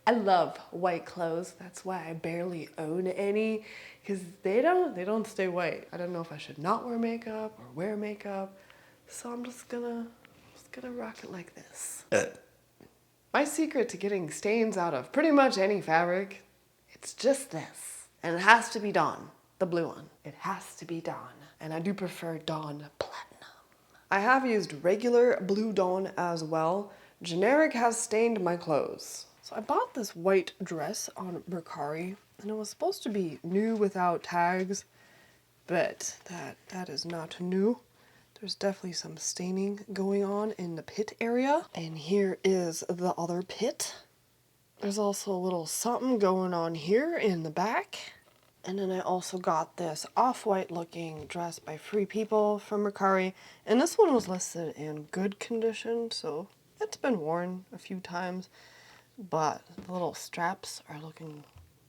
I love white clothes. That's why I barely own any, because they don't stay white. I don't know if I should not wear makeup or wear makeup, so I'm just gonna rock it like this. My secret to getting stains out of pretty much any fabric, it's just this. And it has to be Dawn, the blue one. It has to be Dawn. And I do prefer Dawn Platinum. I have used regular blue Dawn as well. Generic has stained my clothes. So I bought this white dress on Mercari, and it was supposed to be new without tags, but that is not new. There's definitely some staining going on in the pit area. And here is the other pit. There's also a little something going on here in the back. And then I also got this off-white looking dress by Free People from Mercari. And this one was listed in good condition, so it's been worn a few times. But the little straps are looking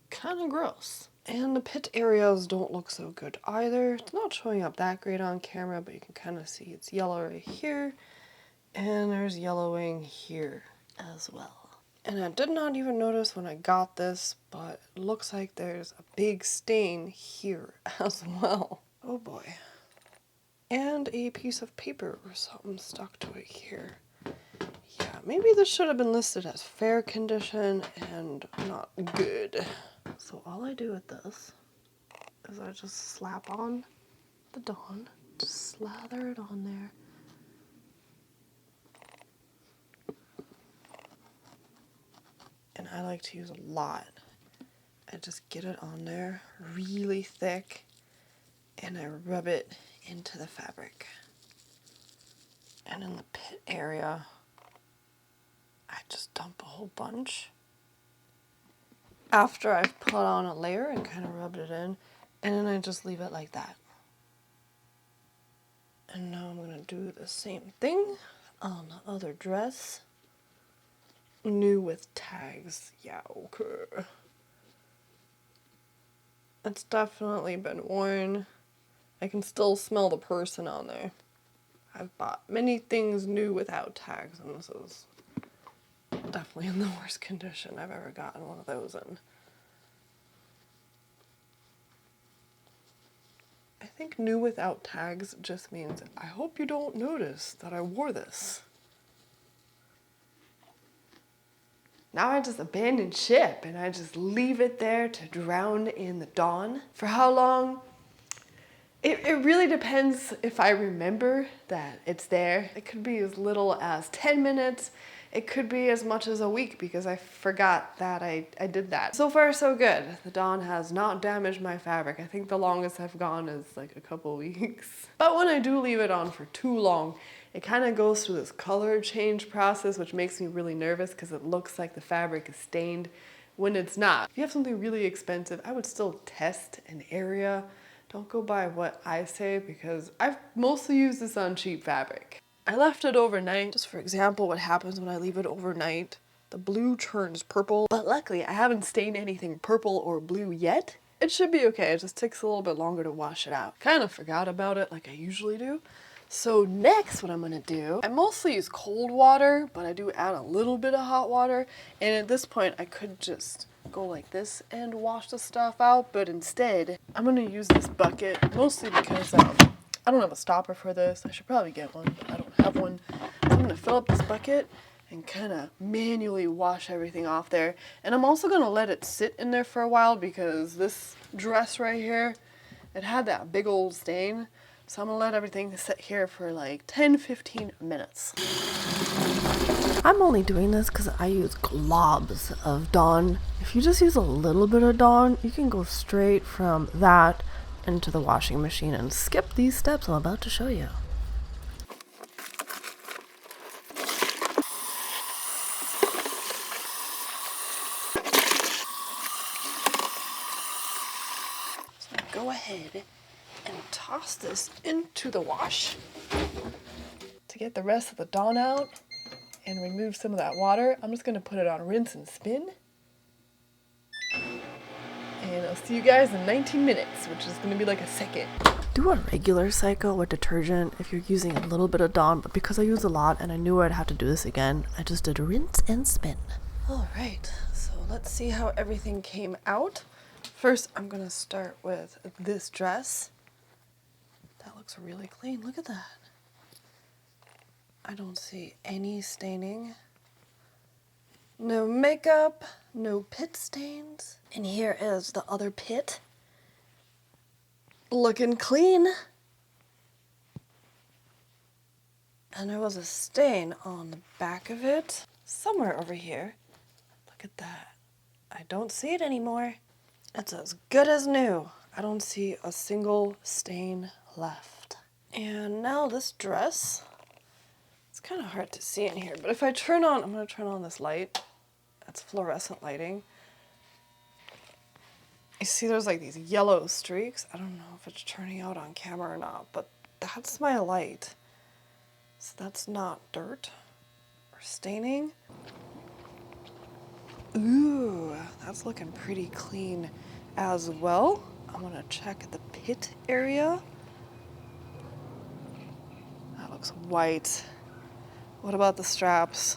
kind of gross. And the pit areas don't look so good either. It's not showing up that great on camera, but you can kind of see it's yellow right here. And there's yellowing here as well. And I did not even notice when I got this, but it looks like there's a big stain here as well. Oh boy. And a piece of paper or something stuck to it here. Yeah, maybe this should have been listed as fair condition and not good. So all I do with this is I just slap on the Dawn, just slather it on there. And I like to use a lot. I just get it on there really thick and I rub it into the fabric. And in the pit area, I just dump a whole bunch. After I've put on a layer and kind of rubbed it in, and then I just leave it like that. And now I'm going to do the same thing on the other dress. New with tags. Yeah, okay. It's definitely been worn. I can still smell the person on there. I've bought many things new without tags, and this is definitely in the worst condition I've ever gotten one of those in. I think new without tags just means I hope you don't notice that I wore this. Now I just abandon ship and I just leave it there to drown in the Dawn. For how long? It really depends if I remember that it's there. It could be as little as 10 minutes. It could be as much as a week because I forgot that I did that. So far, so good. The Dawn has not damaged my fabric. I think the longest I've gone is like a couple weeks. But when I do leave it on for too long, it kind of goes through this color change process, which makes me really nervous because it looks like the fabric is stained when it's not. If you have something really expensive, I would still test an area. Don't go by what I say because I've mostly used this on cheap fabric. I left it overnight. Just for example, what happens when I leave it overnight, the blue turns purple. But luckily, I haven't stained anything purple or blue yet. It should be okay. It just takes a little bit longer to wash it out. Kind of forgot about it like I usually do. So next, what I'm gonna do, I mostly use cold water, but I do add a little bit of hot water. And at this point, I could just go like this and wash the stuff out, but instead I'm gonna use this bucket mostly because I don't have a stopper for this. I should probably get one, but I don't have one. So I'm gonna fill up this bucket and kind of manually wash everything off there. And I'm also gonna let it sit in there for a while because this dress right here, it had that big old stain. So I'm gonna let everything sit here for like 10-15 minutes. I'm only doing this because I use globs of Dawn. If you just use a little bit of Dawn, you can go straight from that into the washing machine and skip these steps I'm about to show you. So go ahead and toss this into the wash to get the rest of the Dawn out and remove some of that water. I'm just gonna put it on rinse and spin. And I'll see you guys in 19 minutes, which is gonna be like a second. Do a regular cycle with detergent if you're using a little bit of Dawn, but because I use a lot and I knew I'd have to do this again, I just did rinse and spin. All right, so let's see how everything came out. First, I'm gonna start with this dress. That looks really clean. Look at that. I don't see any staining. No makeup, no pit stains. And here is the other pit. Looking clean. And there was a stain on the back of it. Somewhere over here. Look at that. I don't see it anymore. It's as good as new. I don't see a single stain left. And now this dress. It's kind of hard to see in here, but if I turn on, I'm going to turn on this light. That's fluorescent lighting. You see there's like these yellow streaks. I don't know if it's turning out on camera or not, but that's my light. So that's not dirt or staining. Ooh, that's looking pretty clean as well. I'm gonna check the pit area. That looks white. What about the straps?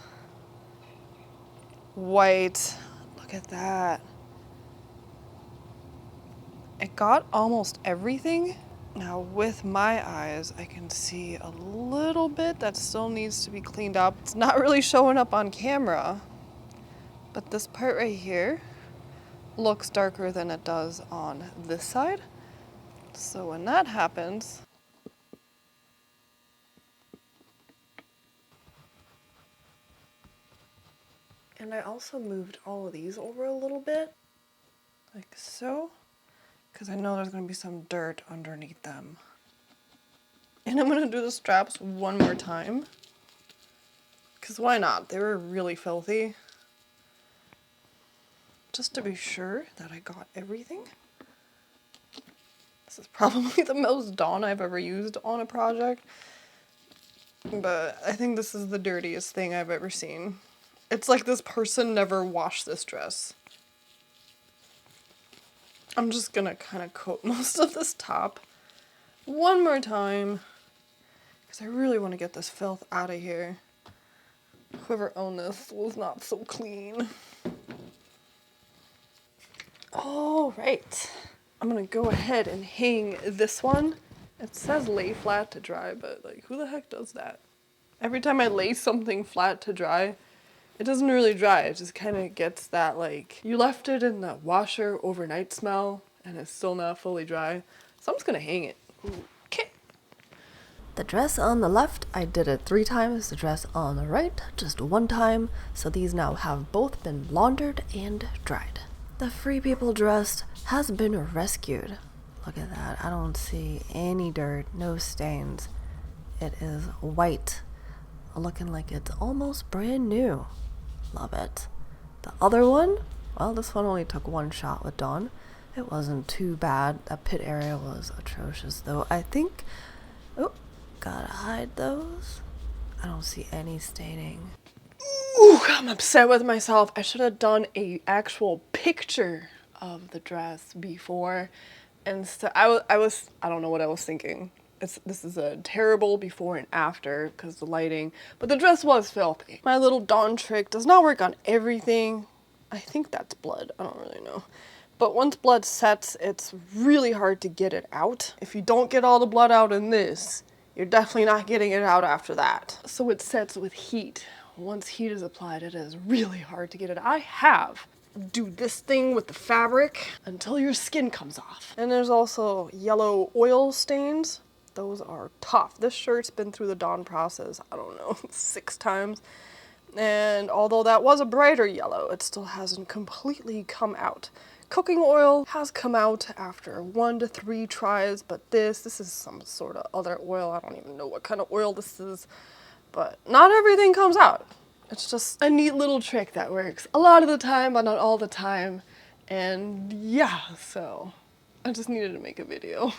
White. Look at that. It got almost everything. Now with my eyes, I can see a little bit that still needs to be cleaned up. It's not really showing up on camera, but this part right here looks darker than it does on this side. So when that happens, and I also moved all of these over a little bit, like so, because I know there's going to be some dirt underneath them. And I'm going to do the straps one more time, because why not? They were really filthy. Just to be sure that I got everything. This is probably the most Dawn I've ever used on a project, but I think this is the dirtiest thing I've ever seen. It's like this person never washed this dress. I'm just gonna kind of coat most of this top one more time because I really want to get this filth out of here. Whoever owned this was not so clean. All right, I'm gonna go ahead and hang this one. It says lay flat to dry, but like who the heck does that? Every time I lay something flat to dry, it doesn't really dry. It just kind of gets that like, you left it in the washer overnight smell and it's still not fully dry. So I'm just gonna hang it. Okay. The dress on the left, I did it 3 times. The dress on the right, just 1 time. So these now have both been laundered and dried. The Free People dress has been rescued. Look at that. I don't see any dirt, no stains. It is white, looking like it's almost brand new. Love it. The other one, well, this one only took 1 shot with Dawn. It wasn't too bad. That pit area was atrocious, though. I think, oh, gotta hide those. I don't see any staining. Ooh, I'm upset with myself. I should have done a actual picture of the dress before. And so I don't know what I was thinking. This is a terrible before and after because the lighting, but the dress was filthy. My little Dawn trick does not work on everything. I think that's blood. I don't really know. But once blood sets, it's really hard to get it out. If you don't get all the blood out in this, you're definitely not getting it out after that. So it sets with heat. Once heat is applied, it is really hard to get it. I have do this thing with the fabric until your skin comes off. And there's also yellow oil stains. Those are tough. This shirt's been through the Dawn process, I don't know, 6 times. And although that was a brighter yellow, it still hasn't completely come out. Cooking oil has come out after 1 to 3 tries, but this is some sort of other oil. I don't even know what kind of oil this is, but not everything comes out. It's just a neat little trick that works a lot of the time, but not all the time. And yeah, so I just needed to make a video.